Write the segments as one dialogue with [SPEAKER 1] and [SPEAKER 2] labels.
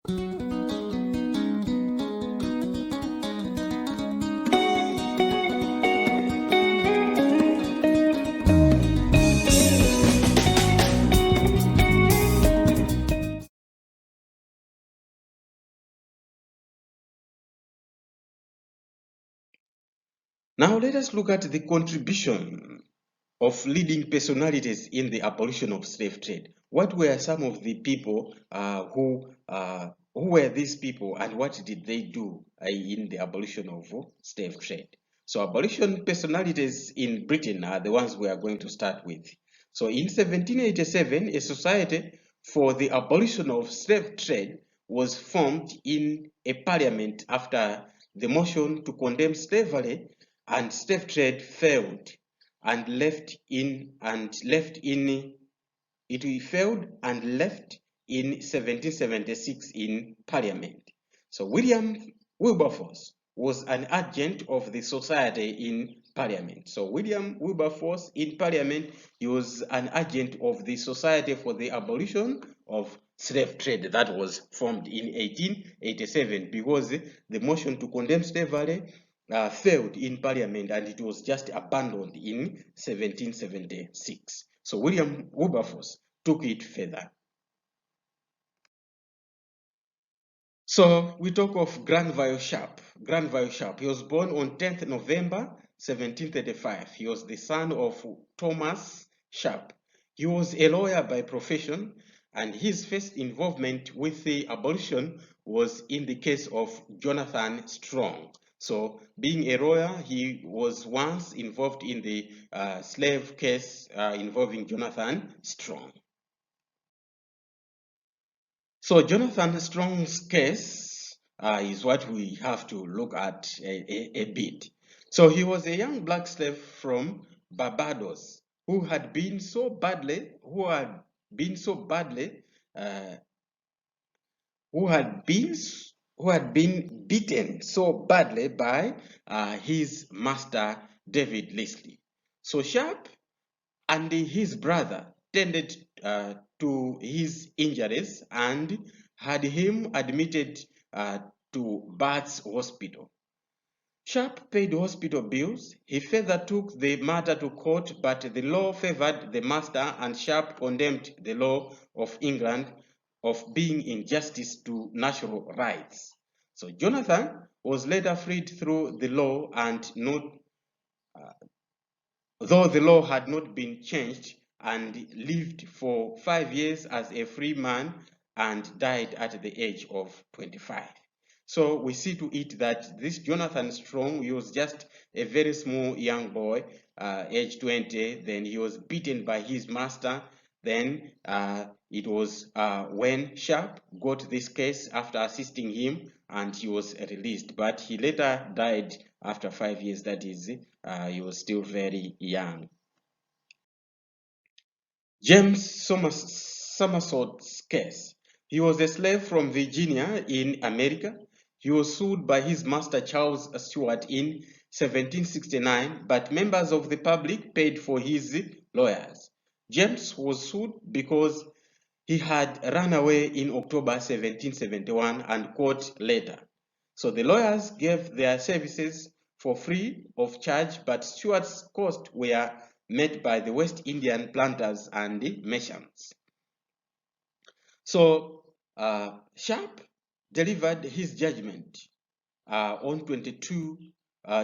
[SPEAKER 1] Now let us look at the contribution of leading personalities in the abolition of slave trade. What were some of the people who were these people, and what did they do in the abolition of slave trade? So abolition personalities in Britain are the ones we are going to start with. So in 1787, a society for the abolition of slave trade was formed in a parliament after the motion to condemn slavery and slave trade failed and left in 1776 in Parliament. So William Wilberforce was an agent of the society in Parliament. So William Wilberforce in Parliament, he was an agent of the Society for the Abolition of Slave Trade that was formed in 1887 because the motion to condemn slavery failed in Parliament and it was just abandoned in 1776. So William Wilberforce took it further. So we talk of Granville Sharp. Granville Sharp, he was born on 10th November 1735. He was the son of Thomas Sharp. He was a lawyer by profession, and his first involvement with the abolition was in the case of Jonathan Strong. So being a lawyer, he was once involved in the slave case involving Jonathan Strong. So Jonathan Strong's case is what we have to look at a bit. So he was a young black slave from Barbados who had been so badly beaten so badly by his master David Leslie. So Sharp and his brother tended to his injuries and had him admitted to Bath's Hospital. Sharp paid hospital bills. He further took the matter to court, but the law favored the master and Sharp condemned the law of England of being injustice to natural rights. So Jonathan was later freed through the law and though the law had not been changed, and lived for 5 years as a free man and died at the age of 25. So we see to it that this Jonathan Strong, he was just a very small young boy, age 20, then he was beaten by his master. Then it was when Sharp got this case after assisting him and he was released, but he later died after 5 years, that is, he was still very young. James Somersault's case. He was a slave from Virginia in America. He was sued by his master Charles Stewart in 1769, but members of the public paid for his lawyers. James was sued because he had run away in October 1771 and caught later. So the lawyers gave their services for free of charge, but Stewart's costs were met by the West Indian planters and the merchants. So Sharp delivered his judgment on 22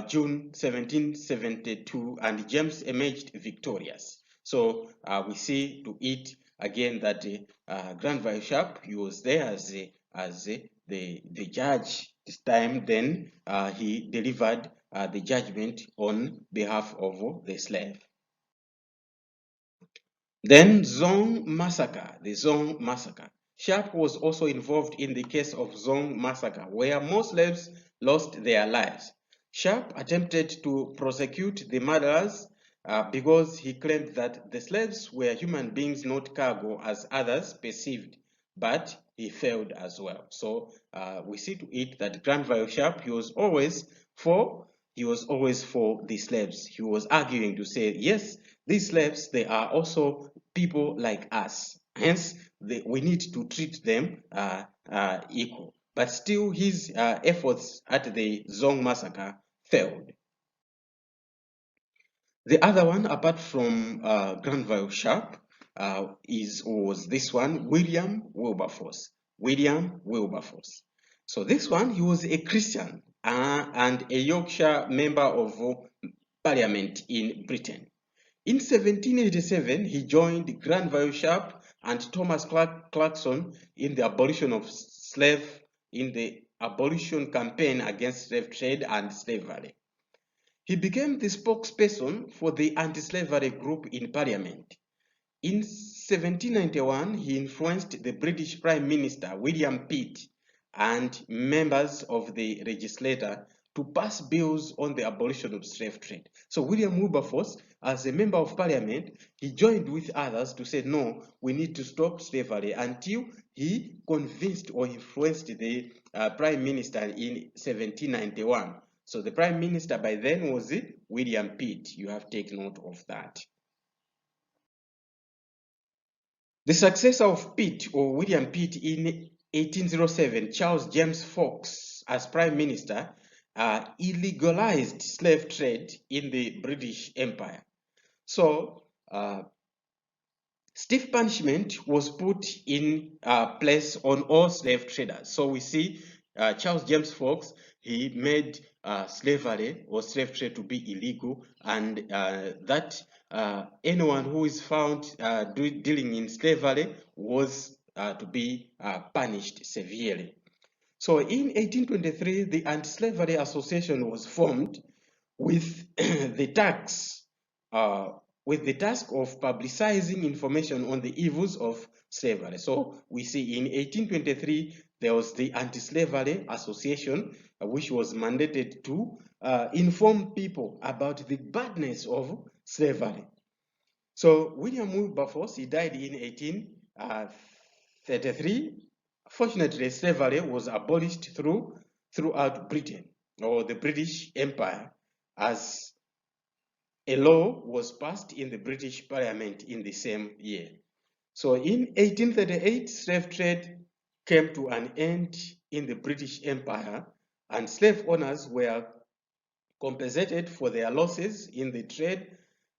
[SPEAKER 1] June 1772, and James emerged victorious. So we see to it again that Granville Sharp, he was there as the judge this time. Then he delivered the judgment on behalf of the slave. Then Zong massacre, the Zong massacre. Sharp was also involved in the case of Zong massacre, where more slaves lost their lives. Sharp attempted to prosecute the murderers because he claimed that the slaves were human beings, not cargo, as others perceived, but he failed as well. So we see to it that Granville Sharp, he was always for the slaves. He was arguing to say, yes, these slaves, they are also people like us. Hence, we need to treat them equal. But still, his efforts at the Zong massacre failed. The other one, apart from Granville Sharp, was this one, William Wilberforce. William Wilberforce. So this one, he was a Christian and a Yorkshire member of Parliament in Britain. In 1787, he joined Granville Sharp and Thomas Clarkson in the abolition of in the abolition campaign against slave trade and slavery. He became the spokesperson for the anti-slavery group in Parliament. In 1791, he influenced the British Prime Minister William Pitt and members of the legislature to pass bills on the abolition of slave trade. So William Wilberforce, as a member of Parliament, he joined with others to say, no, we need to stop slavery, until he convinced or influenced the Prime Minister in 1791. So the Prime Minister by then was William Pitt. You have to take note of that. The successor of Pitt, or William Pitt, in 1807, Charles James Fox, as Prime Minister, illegalized slave trade in the British Empire. So, stiff punishment was put in place on all slave traders. So we see Charles James Fox, he made slavery or slave trade to be illegal, and that anyone who is found dealing in slavery was to be punished severely. So in 1823, the Anti-Slavery Association was formed with the task of publicizing information on the evils of slavery. So we see in 1823, there was the Anti-Slavery Association, which was mandated to inform people about the badness of slavery. So William Wilberforce, he died in 1833. Fortunately, slavery was abolished throughout Britain, or the British Empire, as a law was passed in the British Parliament in the same year. So in 1838, slave trade came to an end in the British Empire, and slave owners were compensated for their losses in the trade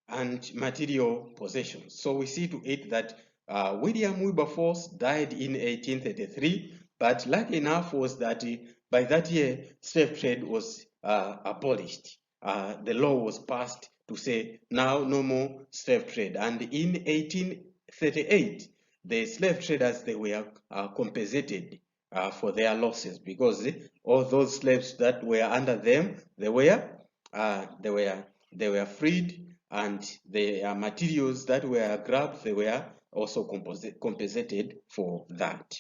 [SPEAKER 1] and material possessions. So we see to it that William Wilberforce died in 1833, but lucky enough was that by that year, slave trade was abolished. The law was passed to say now no more slave trade. And in 1838, the slave traders, they were compensated for their losses, because all those slaves that were under them, they were freed, and the materials that were grabbed, they were also compensated for that.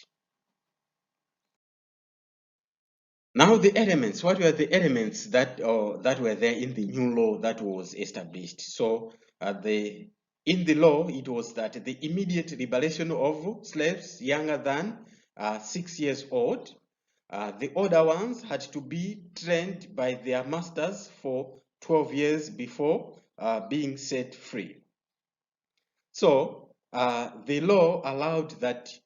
[SPEAKER 1] Now the elements, what were the elements that were there in the new law that was established? So in the law, it was that the immediate liberation of slaves younger than 6 years old, the older ones had to be trained by their masters for 12 years before being set free. So the law allowed that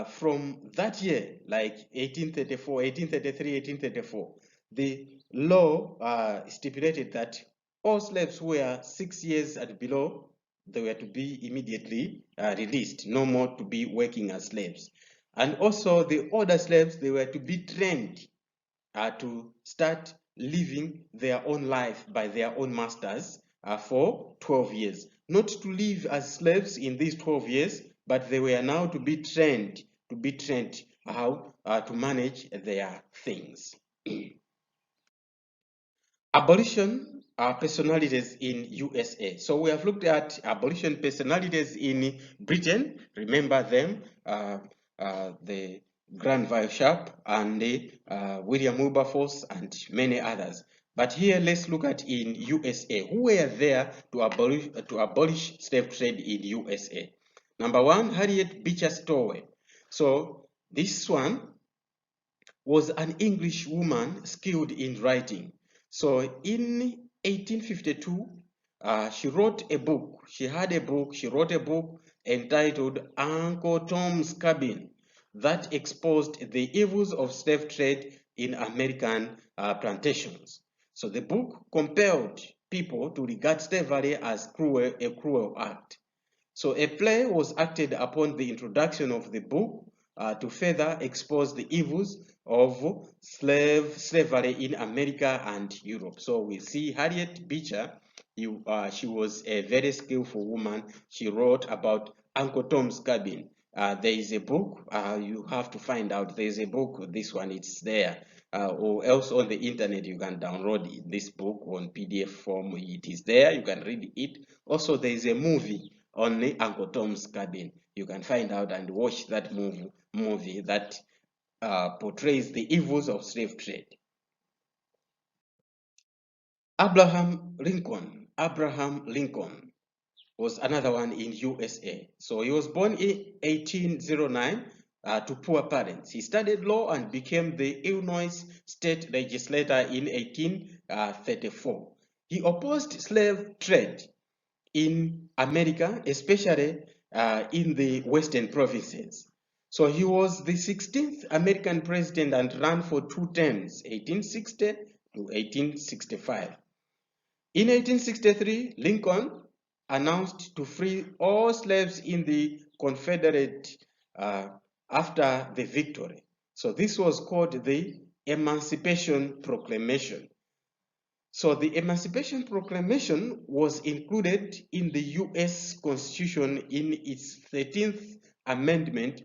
[SPEAKER 1] from that year, like 1834, 1833, 1834, the law stipulated that all slaves who were 6 years and below, they were to be immediately released, no more to be working as slaves. And also the older slaves, they were to be trained to start living their own life by their own masters for 12 years. Not to live as slaves in these 12 years, but they were now to be trained how to manage their things. Abolition personalities in USA. So we have looked at abolition personalities in Britain. Remember them, the Granville Sharp and William Wilberforce and many others. But here, let's look at in USA. Who were there to abolish slave trade in USA? Number one, Harriet Beecher Stowe. So this one was an English woman skilled in writing. So in 1852, she wrote a book. She wrote a book entitled Uncle Tom's Cabin. that exposed the evils of slave trade in American plantations. So the book compelled people to regard slavery as a cruel act. So a play was acted upon the introduction of the book to further expose the evils of slavery in America and Europe. So we see Harriet Beecher. She was a very skillful woman. She wrote about Uncle Tom's Cabin. There is a book, you have to find out. There is a book, this one, it's there. Or else on the internet, you can download this book on PDF form. It is there, you can read it. Also, there is a movie on Uncle Tom's Cabin. You can find out and watch that movie that portrays the evils of slave trade. Abraham Lincoln was another one in USA. So he was born in 1809 to poor parents. He studied law and became the Illinois state legislator in 1834. He opposed slave trade in America, especially in the western provinces. So he was the 16th American president and ran for 2 terms, 1860 to 1865. In 1863, Lincoln announced to free all slaves in the Confederate after the victory. So this was called the Emancipation Proclamation. So the Emancipation Proclamation was included in the US Constitution in its 13th Amendment.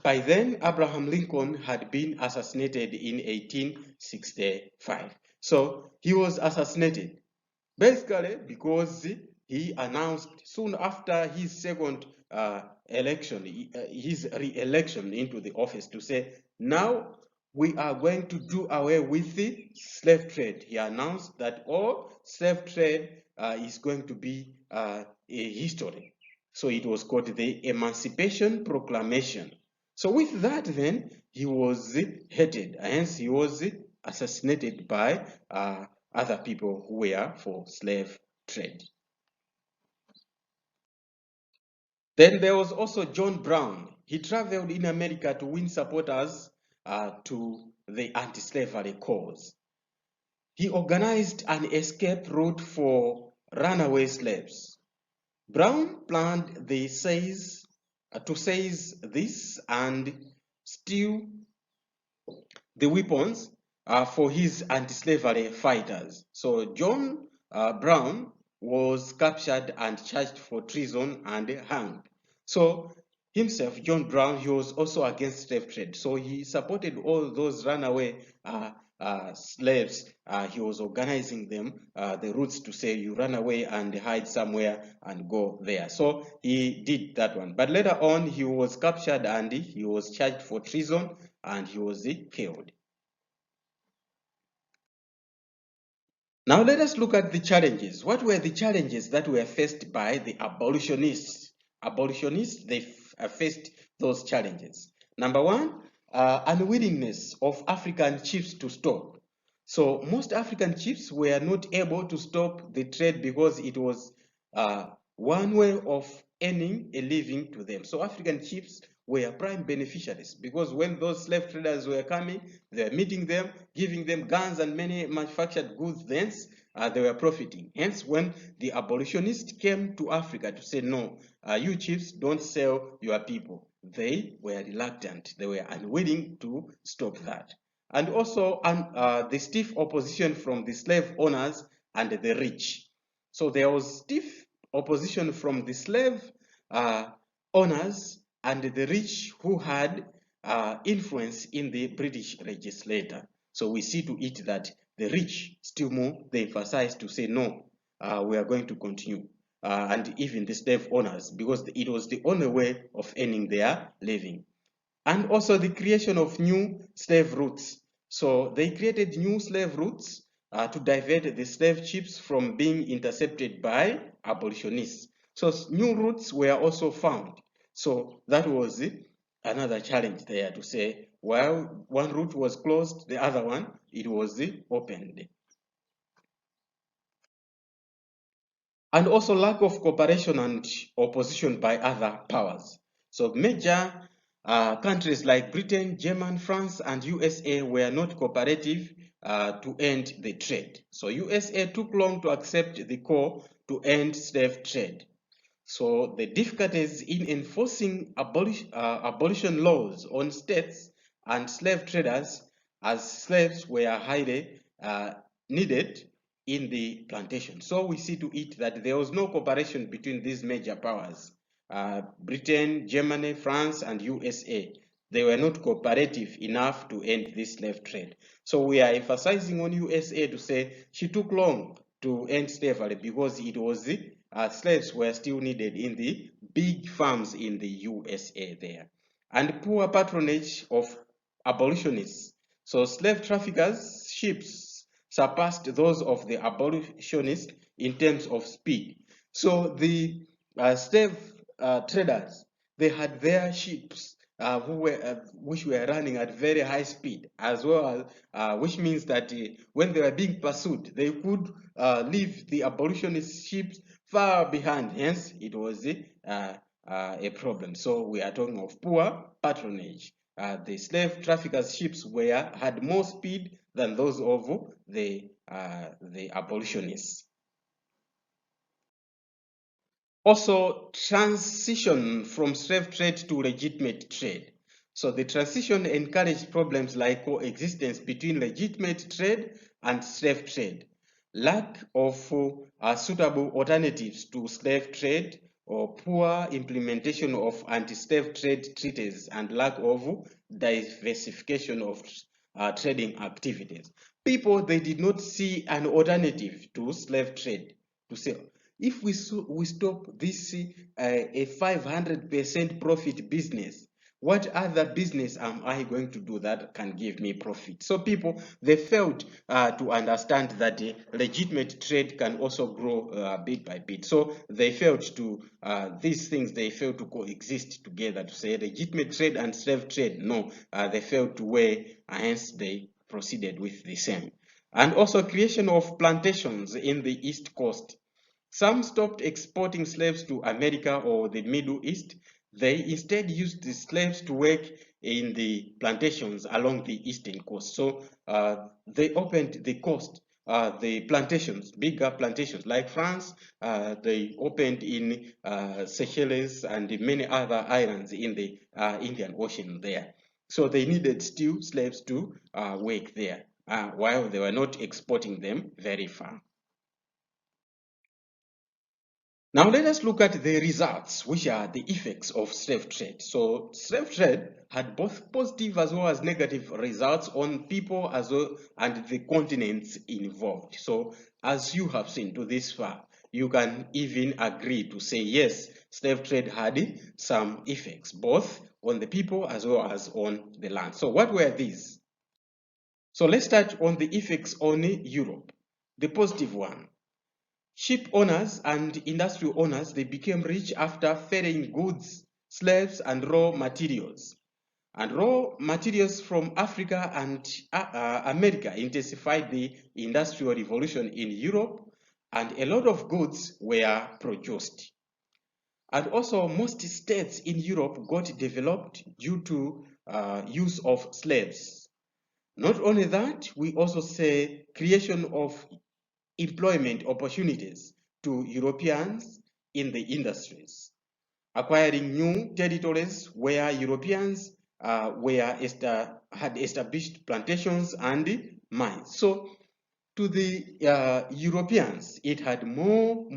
[SPEAKER 1] By then, Abraham Lincoln had been assassinated in 1865. So he was assassinated basically because he announced soon after his second election, his re-election into the office, to say, now we are going to do away with the slave trade. He announced that all slave trade is going to be a history. So it was called the Emancipation Proclamation. So with that, then, he was hated, hence he was assassinated by other people who were for slave trade. Then there was also John Brown. He traveled in America to win supporters to the anti-slavery cause. He organized an escape route for runaway slaves. Brown planned to seize this and steal the weapons for his anti-slavery fighters. So John Brown was captured and charged for treason and hanged. So himself, John Brown, he was also against slave trade. So he supported all those runaway slaves. He was organizing them, the routes to say you run away and hide somewhere and go there. So he did that one. But later on, he was captured and he was charged for treason and he was killed. Now let us look at the challenges. What were the challenges that were faced by the abolitionists? Abolitionists, they faced those challenges. Number one, unwillingness of African chiefs to stop. So most African chiefs were not able to stop the trade because it was one way of earning a living to them. So African chiefs were prime beneficiaries because when those slave traders were coming, they were meeting them, giving them guns and many manufactured goods, thence they were profiting. Hence, when the abolitionists came to Africa to say, no, you chiefs don't sell your people, they were reluctant. They were unwilling to stop that. And also the stiff opposition from the slave owners and the rich. So there was stiff opposition from the slave owners and the rich who had influence in the British legislature. So we see to it that the rich still more, they emphasize to say, no, we are going to continue. And even the slave owners, because it was the only way of earning their living. And also the creation of new slave routes. So they created new slave routes to divert the slave ships from being intercepted by abolitionists. So new routes were also found. So that was another challenge there to say, while one route was closed, the other one, it was opened. And also lack of cooperation and opposition by other powers. So major Countries like Britain, Germany, France, and USA were not cooperative to end the trade. So USA took long to accept the call to end slave trade. So the difficulties in enforcing abolition laws on states and slave traders, as slaves were highly needed in the plantation. So we see to it that there was no cooperation between these major powers. Britain, Germany, France, and USA. They were not cooperative enough to end this slave trade. So we are emphasizing on USA to say she took long to end slavery because it was slaves were still needed in the big farms in the USA there. And poor patronage of abolitionists. So slave traffickers' ships surpassed those of the abolitionists in terms of speed. So the slave traders, they had their ships which were running at very high speed, as well as which means that when they were being pursued, they could leave the abolitionist ships far behind. Hence, it was a problem. So we are talking of poor patronage. The slave traffickers' ships had more speed than those of the abolitionists. Also, transition from slave trade to legitimate trade. So the transition encouraged problems like coexistence between legitimate trade and slave trade, lack of suitable alternatives to slave trade, or poor implementation of anti-slave trade treaties, and lack of diversification of trading activities. People, they did not see an alternative to slave trade to say, if we stop this a 500% profit business, what other business am I going to do that can give me profit? So people, they failed to understand that legitimate trade can also grow bit by bit. So they failed to, these things, they failed to coexist together to say legitimate trade and slave trade. No, they failed to weigh, hence they proceeded with the same. And also creation of plantations in the East Coast. Some stopped exporting slaves to America or the Middle East. They instead used the slaves to work in the plantations along the eastern coast. So they opened the coast, the plantations, bigger plantations like France. They opened in Seychelles and many other islands in the Indian Ocean there. So they needed still slaves to work there while they were not exporting them very far. Now let us look at the results, which are the effects of slave trade. So slave trade had both positive as well as negative results on people as well and the continents involved. So as you have seen to this far, you can even agree to say yes, slave trade had some effects both on the people as well as on the land. So what were these? So let's start on the effects on Europe. The positive one. Ship owners and industrial owners, they became rich after ferrying goods, slaves, and raw materials. And raw materials from Africa and America intensified the industrial revolution in Europe, and a lot of goods were produced. And also, most states in Europe got developed due to use of slaves. Not only that, we also say creation of employment opportunities to Europeans in the industries, acquiring new territories where Europeans had established plantations and mines. So to the Europeans, it had more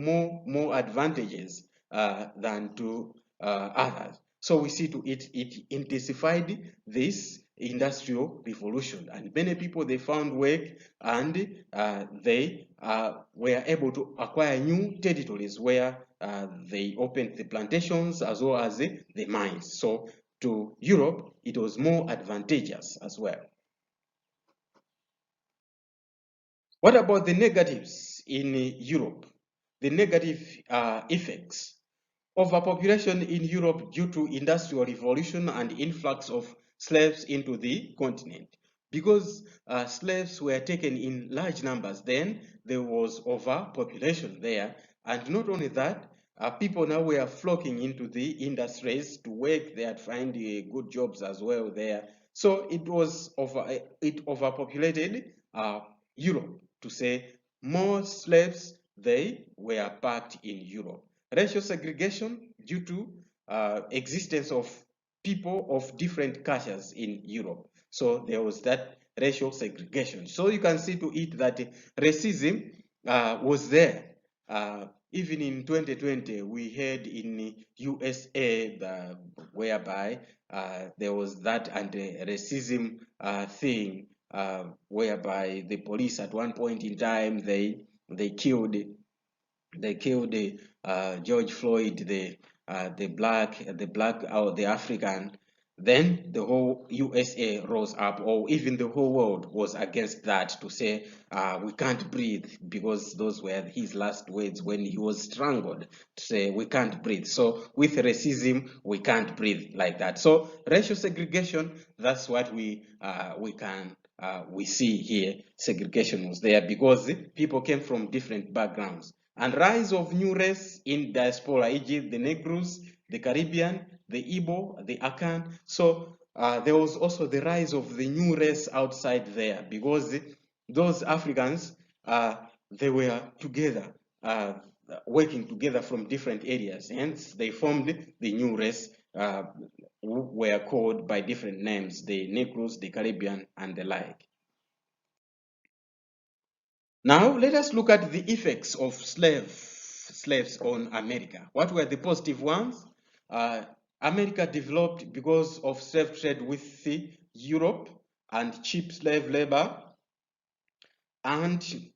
[SPEAKER 1] advantages than to others. So we see to it intensified this industrial revolution, and many people, they found work, and they were able to acquire new territories where they opened the plantations as well as the mines. So to Europe, it was more advantageous as well. What about the negatives in Europe? The negative effects. Overpopulation in Europe due to industrial revolution and influx of slaves into the continent. Because slaves were taken in large numbers, then there was overpopulation there. And not only that, people now were flocking into the industries to work there, to find good jobs as well there. So it overpopulated Europe, to say more slaves they were packed in Europe. Racial segregation due to existence of people of different cultures in Europe. So there was that racial segregation. So you can see to it that racism was there. Even in 2020, we heard in USA whereby there was that anti-racism thing, whereby the police at one point in time they killed George Floyd, the black or the African. Then the whole USA rose up, or even the whole world was against that, to say we can't breathe, because those were his last words when he was strangled, to say we can't breathe. So with racism, we can't breathe like that. So racial segregation, that's what we see here. Segregation was there because people came from different backgrounds. And rise of new race in diaspora, e.g. the Negroes, the Caribbean, the Igbo, the Akan. So there was also the rise of the new race outside there, because those Africans, they were together, working together from different areas. Hence, they formed the new race, who were called by different names, the Negroes, the Caribbean, and the like. Now, let us look at the effects of slaves on America. What were the positive ones? America developed because of slave trade with Europe and cheap slave labor, and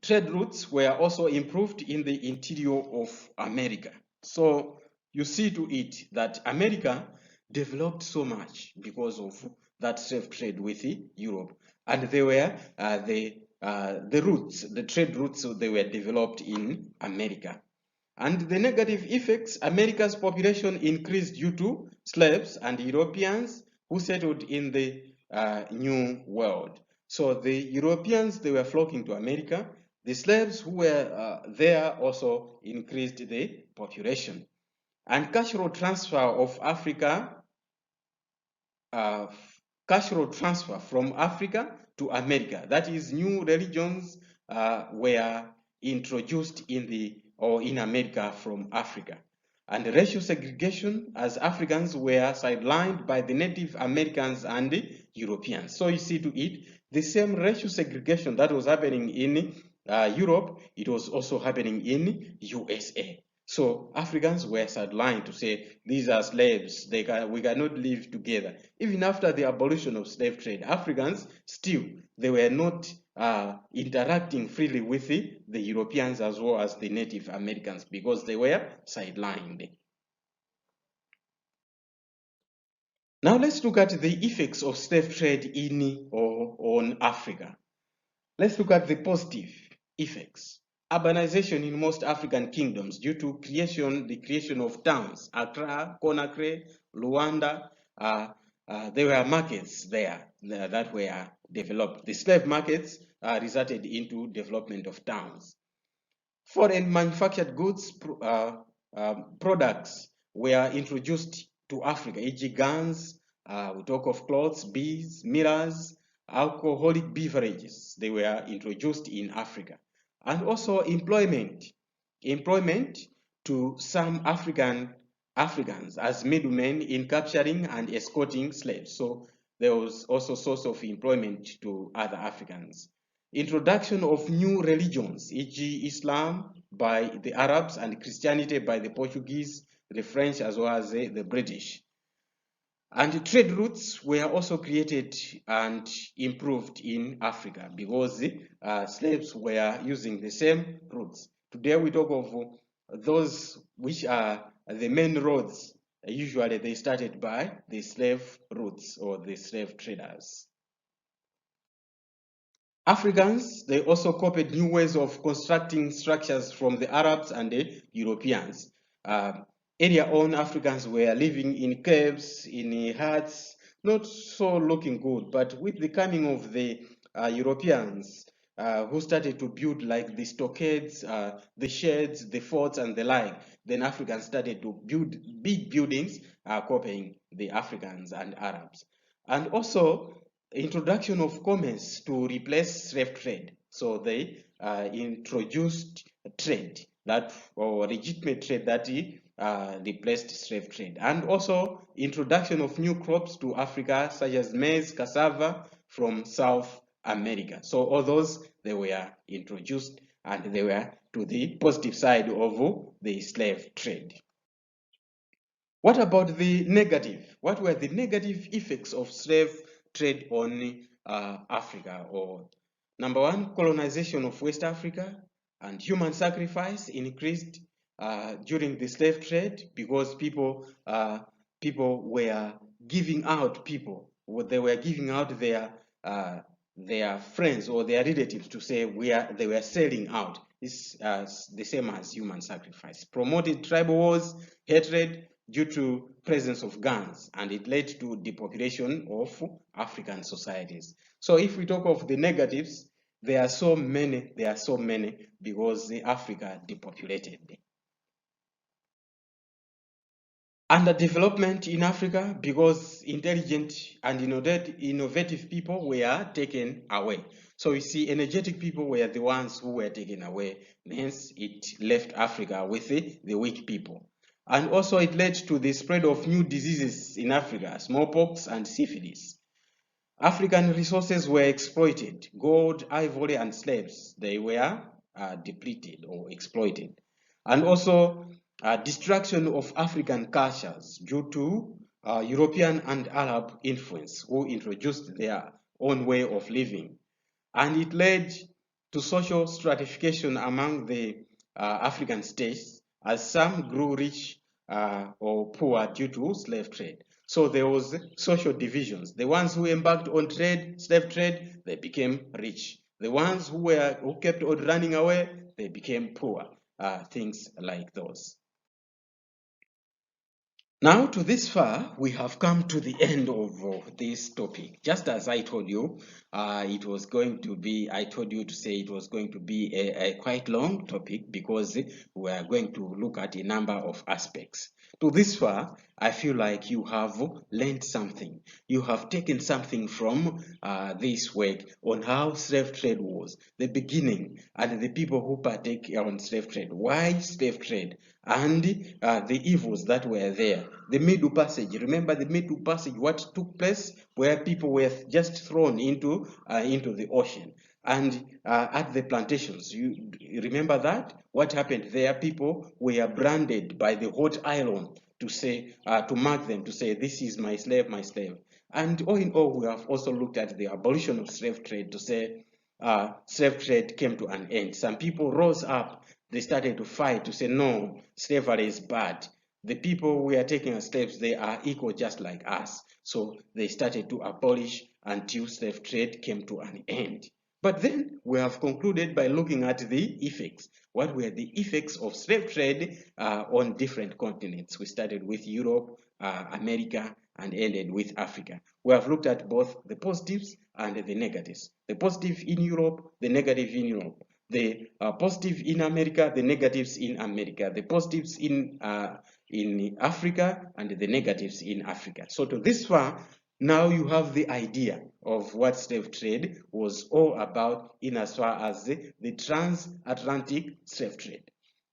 [SPEAKER 1] trade routes were also improved in the interior of America. So you see to it that America developed so much because of that slave trade with Europe, and they were the trade routes, they were developed in America. And the negative effects, America's population increased due to slaves and Europeans who settled in the New World. So the Europeans, they were flocking to America. The slaves who were there also increased the population. And cultural transfer of Africa, cultural transfer from Africa to America. That is, new religions were introduced in America from Africa. And racial segregation, as Africans were sidelined by the Native Americans and the Europeans. So you see to it, the same racial segregation that was happening in Europe, it was also happening in USA. So Africans were sidelined, to say these are slaves, we cannot live together. Even after the abolition of slave trade, Africans still, they were not interacting freely with the Europeans as well as the Native Americans, because they were sidelined. Now let's look at the effects of slave trade in or on Africa. Let's look at the positive effects. Urbanization in most African kingdoms due to the creation of towns, Accra, Conakry, Luanda. There were markets there that were developed. The slave markets resulted into development of towns. Foreign manufactured goods products were introduced to Africa, e.g. guns, we talk of clothes, beads, mirrors, alcoholic beverages. They were introduced in Africa. And also employment to some Africans as middlemen in capturing and escorting slaves. So there was also source of employment to other Africans. Introduction of new religions, e.g. Islam by the Arabs and Christianity by the Portuguese, the French, as well as the British. And trade routes were also created and improved in Africa, because slaves were using the same routes. Today we talk of those which are the main roads. Usually they started by the slave routes or the slave traders. Africans, they also copied new ways of constructing structures from the Arabs and the Europeans. Area-owned Africans were living in caves, in huts, not so looking good, but with the coming of the Europeans, who started to build like the stockades, the sheds, the forts, and the like. Then Africans started to build big buildings, copying the Africans and Arabs. And also, introduction of commerce to replace slave trade. So they introduced trade that, or legitimate trade that replaced slave trade. And also introduction of new crops to Africa, such as maize, cassava from South America. So all those, they were introduced and they were to the positive side of the slave trade. What about the negative? What were the negative effects of slave trade on Africa? Or number one, colonization of West Africa and human sacrifice increased during the slave trade because people were giving out people. They were giving out their friends or their relatives to say they were selling out. It's the same as human sacrifice. Promoted tribal wars, hatred, due to presence of guns, and it led to depopulation of African societies. So if we talk of the negatives, there are so many because Africa depopulated. Underdevelopment in Africa because intelligent and innovative people were taken away. So you see, energetic people were the ones who were taken away. Hence, it left Africa with the weak people. And also it led to the spread of new diseases in Africa, smallpox and syphilis. African resources were exploited. Gold, ivory, and slaves, they were depleted or exploited. And also destruction of African cultures due to European and Arab influence, who introduced their own way of living. And it led to social stratification among the African states, as some grew rich or poor due to slave trade. So there was social divisions. The ones who embarked on slave trade, they became rich. The ones who kept on running away, they became poor. Things like those. Now, to this far, we have come to the end of this topic. Just as I told you, it was going to be, I told you to say it was going to be a quite long topic because we are going to look at a number of aspects. To this far, I feel like you have learned something. You have taken something from this work on how slave trade was, the beginning, and the people who partake on slave trade. Why slave trade? And the evils that were there. The Middle Passage, remember the Middle Passage, what took place where people were just thrown into the ocean. And at the plantations, you remember that? What happened there? People were branded by the hot iron to say, to mark them, to say, this is my slave, my slave. And all in all, we have also looked at the abolition of slave trade to say, slave trade came to an end. Some people rose up, they started to fight to say, no, slavery is bad. The people we are taking as slaves, they are equal just like us. So they started to abolish until slave trade came to an end. But then we have concluded by looking at the effects. What were the effects of slave trade on different continents? We started with Europe, America, and ended with Africa. We have looked at both the positives and the negatives. The positive in Europe, the negative in Europe. The positive in America, the negatives in America. The positives in Africa and the negatives in Africa. So to this far, now you have the idea of what slave trade was all about in as far as the transatlantic slave trade.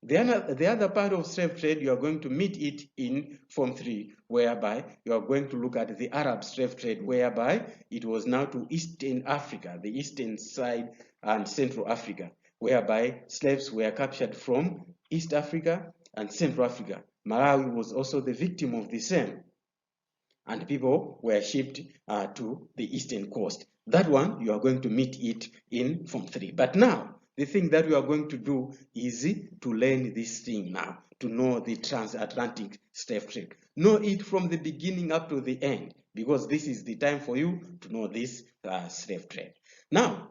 [SPEAKER 1] The other part of slave trade, you are going to meet it in Form 3, whereby you are going to look at the Arab slave trade, whereby it was now to Eastern Africa, the eastern side and Central Africa, whereby slaves were captured from East Africa and Central Africa. Malawi was also the victim of the same, and people were shipped to the eastern coast. That one, you are going to meet it in Form 3. But now, the thing that we are going to do is to learn this thing now, to know the transatlantic slave trade. Know it from the beginning up to the end, because this is the time for you to know this slave trade. Now,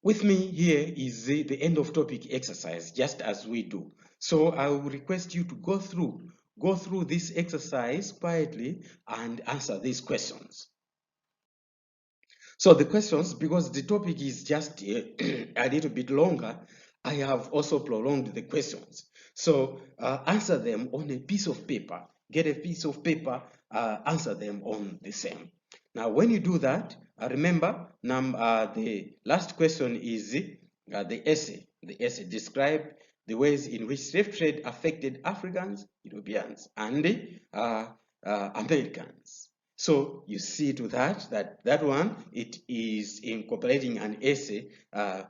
[SPEAKER 1] with me here is the end of topic exercise, just as we do. So I will request you to go through this exercise quietly and answer these questions. So the questions, because the topic is just a little bit longer, I have also prolonged the questions. So answer them on a piece of paper. Get a piece of paper, answer them on the same. Now, when you do that, remember, the last question is the essay. The essay describe the ways in which slave trade affected Africans, Europeans, and Americans. So you see to that one, it is incorporating an essay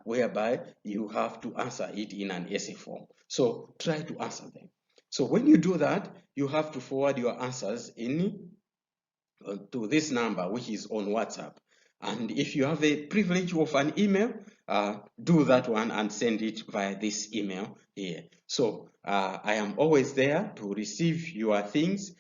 [SPEAKER 1] whereby you have to answer it in an essay form. So try to answer them. So when you do that, you have to forward your answers to this number, which is on WhatsApp. And if you have a privilege of an email, do that one and send it via this email here. So I am always there to receive your things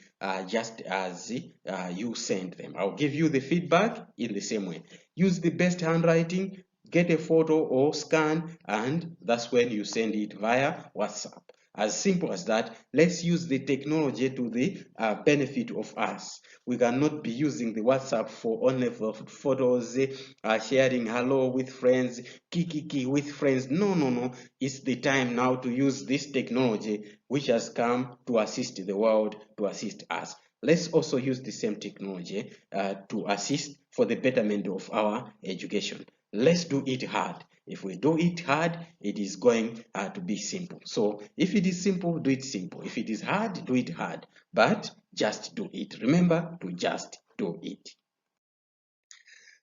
[SPEAKER 1] just as you send them. I'll give you the feedback in the same way. Use the best handwriting, get a photo or scan, and that's when you send it via WhatsApp. As simple as that. Let's use the technology to the benefit of us. We cannot be using the WhatsApp for only for photos, sharing hello with friends, kiki with friends. No. It's the time now to use this technology which has come to assist the world, to assist us. Let's also use the same technology to assist for the betterment of our education. Let's do it hard. If we do it hard, it is going to be simple. So if it is simple, do it simple. If it is hard, do it hard. But just do it. Remember to just do it.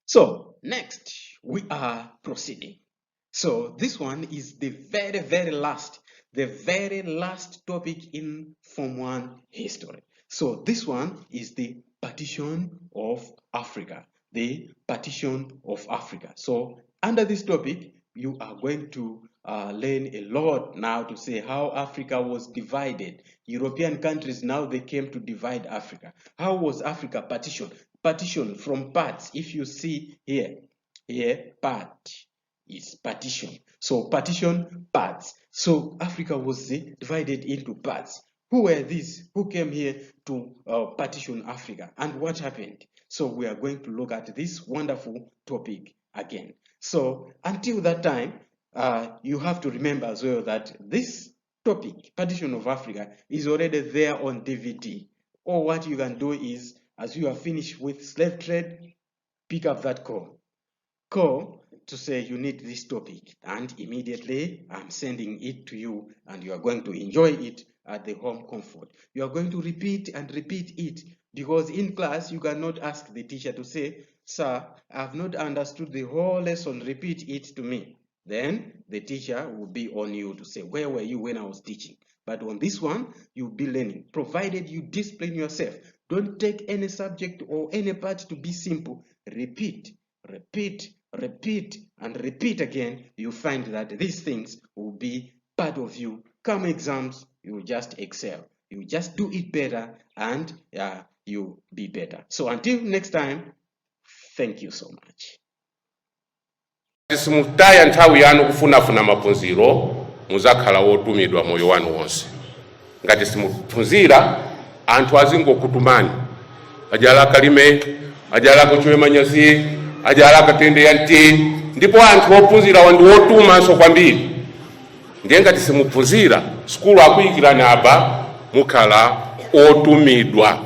[SPEAKER 1] So next, we are proceeding. So this one is the very last topic in Form 1 history. So this one is the partition of Africa. The partition of Africa. So under this topic, you are going to learn a lot now to say how Africa was divided. European countries, now they came to divide Africa. How was Africa partitioned? Partitioned from parts. If you see here, part is partition. So partition, parts. So Africa was divided into parts. Who were these? Who came here to partition Africa? And what happened? So we are going to look at this wonderful topic again. So until that time, you have to remember as well that this topic, partition of Africa, is already there on DVD. Or what you can do is, as you are finished with slave trade, pick up that call to say you need this topic, and immediately I'm sending it to you, and you are going to enjoy it at the home comfort. You are going to repeat and repeat it, because in class you cannot ask the teacher to say, "Sir, I have not understood the whole lesson, repeat it to me." Then the teacher will be on you to say, "Where were you when I was teaching?" But on this one, you'll be learning, provided you discipline yourself. Don't take any subject or any part to be simple. Repeat, and repeat again. You find that these things will be part of you. Come exams, you will just excel. You just do it better, and you'll be better. So until next time, thank you so much.
[SPEAKER 2] Simutaya nthawi yanu kufunafuna maphunziro muzakhala wotumidwa moyo wanu wonse. Ngati simuphunzira anthu azingokutumani. Ajala kalime, ajala kuchwe manyazi, ajala katende yanti, ndipo anthu ophunzira wandu wotumanso kwambiri. Ndiye ngati simuphunzira, skulu akuyikirani apa mukhala otumidwa.